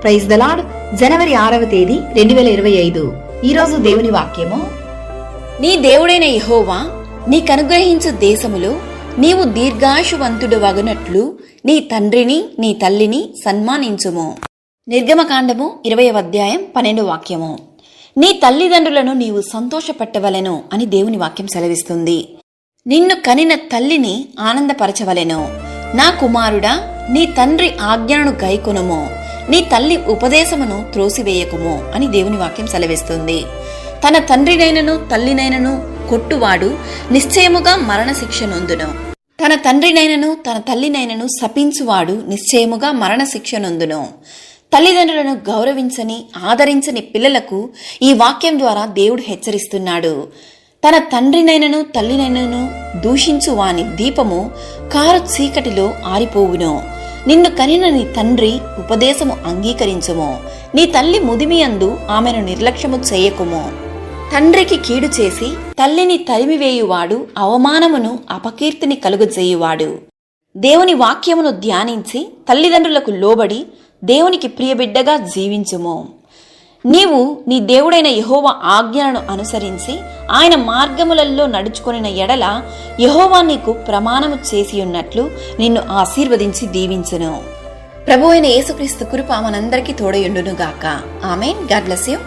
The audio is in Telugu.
Praise the lord. జనవరి 6వ తేదీ 2025. ఈరోజు దేవుని వాక్యము, నీ దేవుడైన యెహోవా నీకనుగ్రహించు దేశములో నీవు దీర్ఘాయువంతుడు వగునట్లు నీ తండ్రిని నీ తల్లిని సన్మానించుము. నిర్గమకాండము 20వ అధ్యాయం 12వ వాక్యము. నీ తల్లిదండ్రులను నీవు సంతోషపెట్టవలెను అని దేవుని వాక్యం సెలవిస్తుంది. నిన్ను కనిన తల్లిని ఆనందపరచవలెను. నా కుమారుడా, నీ తండ్రి ఆజ్ఞను గైకొనుము, నీ తల్లి ఉపదేశమును త్రోసివేయకుము అని దేవుని వాక్యం సెలవిస్తుంది. తన తండ్రినైనను తల్లినైనను కొట్టువాడు నిశ్చయముగా మరణశిక్ష నొందును. తన తండ్రినైనను తన తల్లినైనను శపించువాడు నిశ్చయముగా మరణశిక్ష నొందును. తల్లిదండ్రులను గౌరవించని ఆదరించని పిల్లలకు ఈ వాక్యం ద్వారా దేవుడు హెచ్చరిస్తున్నాడు. తన తండ్రినైనను తల్లినైనను దూషించు వాని దీపము కారు చీకటిలో ఆరిపోవును. నిన్ను కనిన నీ తండ్రి ఉపదేశము అంగీకరించుము. నీ తల్లి ముదిమియందు ఆమెను నిర్లక్ష్యము చేయకుము. తండ్రికి కీడు చేసి తల్లిని తరిమివేయువాడు అవమానమును అపకీర్తిని కలుగజేయువాడు. దేవుని వాక్యమును ధ్యానించి తల్లిదండ్రులకు లోబడి దేవునికి ప్రియబిడ్డగా జీవించుము. నీవు నీ దేవుడైన యెహోవా ఆజ్ఞలను అనుసరించి ఆయన మార్గములలో నడుచుకొనిన ఎడల యెహోవా నీకు ప్రమాణము చేసి ఉన్నట్లు నిన్ను ఆశీర్వదించి దీవించును. ప్రభువైన యేసుక్రీస్తు కృప మనందరికీ తోడయుండును గాక. ఆమేన్. God bless you.